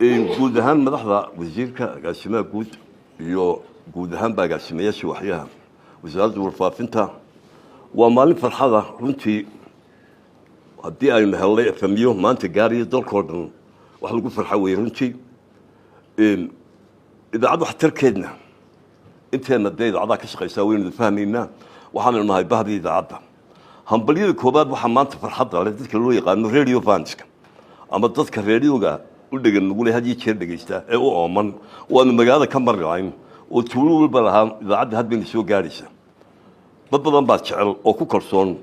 guud ahaan madaxda wasiirka agaasimaha guud iyo guud ahaan baa agaasimayaasha waxyaha wasaaradda warfaafinta waa maalin farxada runtii haddii aynu helnay efamiyo maanta gaariyo dalkoo dhan wax lagu farxa weeye runtii idaacad waxtarkeedna inteena dee idaacadaha ka shaqaysaa waynu fahmaynaa waxaanu nahay bahdii idaacadda hambalyada koobaad waxaa maanta farxadda leh dadka loo yaqaano radio fanska ama dadka radioga u dhegan nugule had iyo jeer dhegaysta ee u ooman waanu magaalada ka mari lahayn oo tuulo walba lahaa idaacadda had bayna soo gaadhaysa dad badan baa jecel oo ku kalsoon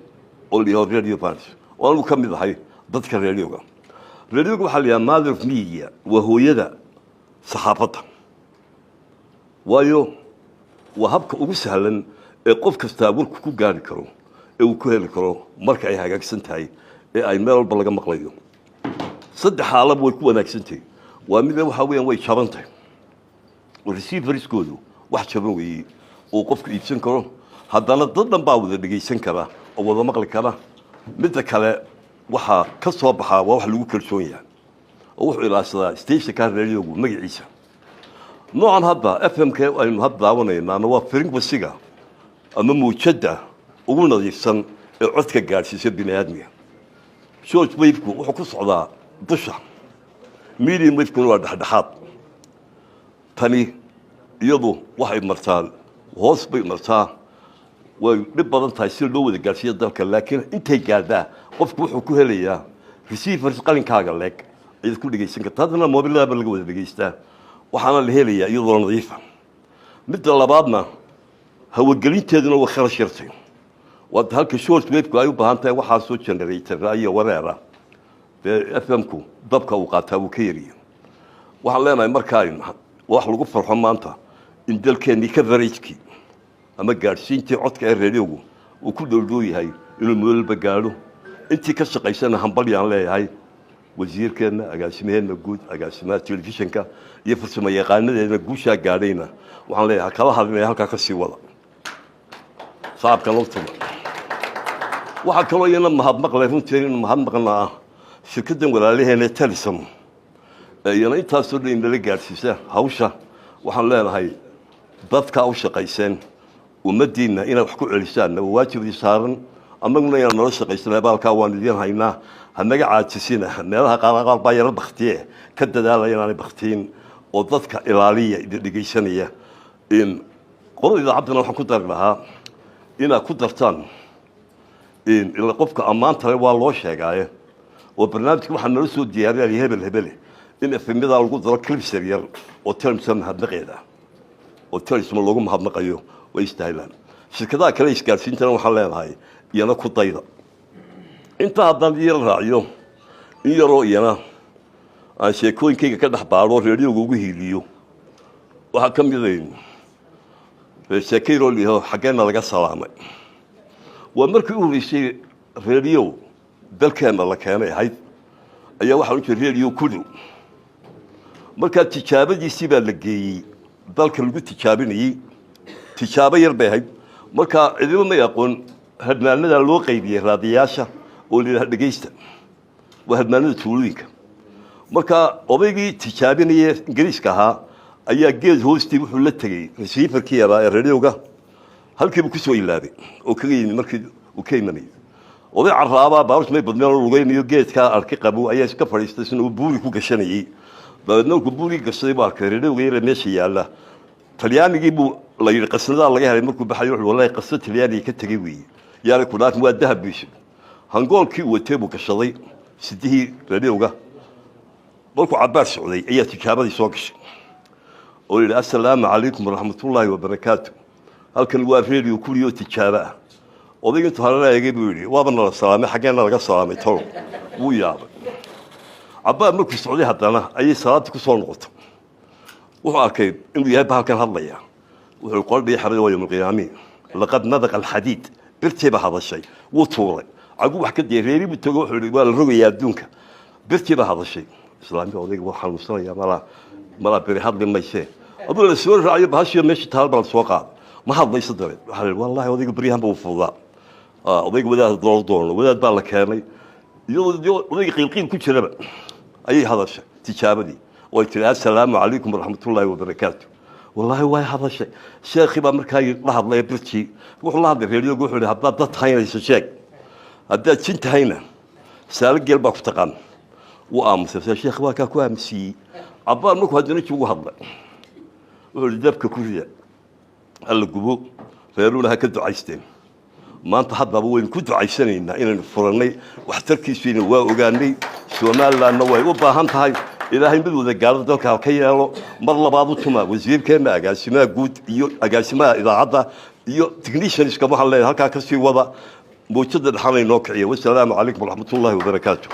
oo la yidhaho radio fans oo anigu ka mid ahay dadka radioga waxaa la yidhaha mother of media waa hooyada saxaafadda waayo waa habka ugu sahlan ee qof kastaa warku ku gaari karo ee uu ku heli karo marka ay hagaagsan tahay ee ay meel walba laga maqlayo saddex xaalaba way ku wanaagsan tahay waa mid waxa weeyaan way jaban tahay receiverskoodu wax jaban weeye oo qofku iibsan karo haddana dad dhan baa wada dhegaysan kara oo wada maqli kara midda kale waxaa ka soo baxaa waa wax lagu kalsoon yahay oo wuxuu ilaashadaa stationka radiogu magaciisa noocan hadda fmk aynu had daawanaynaana waa frequency-ga ama muujada ugu nadiifsan ee codka gaadhsiisa bini aadmiga short wave-ku wuxuu ku socdaa dusha medium wave-kuna waa dhexdhexaad tani iyadu waxay martaa hoos bay martaa way dhib badan tahay si loo wada gaadhsiiyo dalka laakiin intay gaadhaa qofku wuxuu ku helayaa receivers qalinkaaga leeg ayaad ku dhegaysan karta haddana mobiladaaba laga wada dhegaystaa waxaana la helayaa iyadoo nadiifa midda labaadna hawagelinteeduna waa kharash yartay waa halka short wave-ku ay u baahan tahay waxaa soo generatora iyo wareera dee fm-ku dabka uu qaataa wuu ka yariya waxaan leenahay markaa wax lagu farxo maanta in dalkeennii coveragekii ama gaadhsiintii codka ee radiogu uu ku dhowdhow yahay inuu meelba gaadho intii ka shaqaysana hambalyaan leeyahay wasiirkeenna agaasimaheenna guud agaasimaha telefishinka iyo farsamo yaqaanadeedna guushaa gaadhayna waxaan leeyahay kala hadlinaya halkaa ka sii wada shacabka laftuba waxaa kaloo iyana mahadmaqle runtii inu mahadmaqna ah shirkaddan walaalaheena telesom iyana intaasoo dhan inala gaadhsiisa hawsha waxaan leenahay dadkaa u shaqayseen ummaddiinna inaad wax ku celisaan waa waajibdii saaran annaguna inaan nala shaqaysana baalkaa waan idin haynaa hanaga caajisina meelaha qaar baa yara baktiye ka dadaalaya inaanay baktiin oo dadka ilaaliya idin dhegaysanaya qolada idaacaddana waxaan ku dari lahaa inaad ku dartaan ila qofka ammaanta le waa loo sheegaaye oo barnaamijka waxaa nala soo diyaariyay hebele in efemyadaa lagu daro clips yar oo television mahadnaqeeda oo television loogu mahadnaqayo way istahlaan shirkadaha kale isgaarsiintana waxaan leenahay iyana ku dayda inta haddaan yar raaciyo in yaroo iyana aan sheekooyinkayga ka dhex baadho radioga ugu hiiliyo waxaa ka mid sheekayroo liho xaggeenna laga salaamay waa markii u horreysay radio dalkeenna la keenay ahayd ayaa waxaan u jiray radio kudu markaa tijaabadiisii baa la geeyey dalka lagu tijaabinayey tijaabo yar bay ahayd markaa cidiba may aqoon hadmaanadaa loo qaybiyey raadiyaasha oo la yidhaha dhegaysta waa hadmaanada tuulooyinka markaa odaygii tijaabinaya ingiriiska ahaa ayaa geed hoostii wuxuu la tegey receiverkii yaraa ee radioga halkiibu ku soo ilaabay oo kaga yimid markii uu ka imanayay oday carraabaa baarush may badmeen oo lugaynayo geedkaa arkay qabow ayaa iska fadhiistay sina uu buuri ku gashanayey dabeedna markuu buurigii gashaday buu arkay radioga yara meesha yaalla talyaanigii buu la yidhi qasnadaa laga helay markuu baxayo wuxuu wallahi qasna talyaaniga ka tegey weeye yaana ku dhaafin waa dahab biisho hangoolkii uu watay buu gashaday sidihii radioga markuu cabbaar socday ayaa tijaabadii soo gashay oo yidhi assalaamu calaykum waraxmatullaahi wabarakaatu halkan waa radio kuliyoo tijaabo ah odayga intuu halala eegay buu yidhi waaba nala salaamay xaggeenna laga salaamay tolo wuu yaabay cabbaar markuu socday haddana ayay salaadii ku soo noqotay wuxuu arkay inuu yahay bahalkan hadlaya wuxuu qoldhii xaray waa yowmalqiyaamiin laqad nadaqa alxadiid birtiiba hadashay wuu tuuray caguu wax ka diyay reeri buu tago wuxuu yidhi waa la rogayaa adduunka birtiiba hadashay islaamka odayga waa xanuunsanaya malaa beri hadli maysee aduu la soo raaciyo bahashiyo meesha taal baa la soo qaada ma hadlayso dabeed waxaa la yidhi wallaahi odayga beryahanba uu fududaa odayga wadaad doono wadaad baa la keenay iyadoo odayga qiilqiil ku jiraba ayay hadashay tijaabadii وقلت له السلام عليكم ورحمة الله وبركاته والله واي هذا الشيء شيخي بمركاي لحظ لا يبرتشي روح الله هذا الراديو يقول لي هذا ضد هاي الشيخ هذا كنت هنا سالك قلبك افتقان وامس يا شيخ واكا كوامسي عبال مكو هدنا شو هذا ولدبك كوريا القبو فيرون هكذا عايشتين ما انت حد وين كنت عايشين ان فرني waxtarkiisina waa ogaanay Soomaaliland way u baahan tahay ilaahay mid wada gaar dalka ka yeelo mar labaad u tuma wasiirkeena agaasimaha guud iyo agaasimaha idaacada iyo technicians ka waxaan leeyahay halka ka sii wada muujada dhaxanay noo kiciyo wassalaamu calaykum waraxmatullaahi wabarakaatuh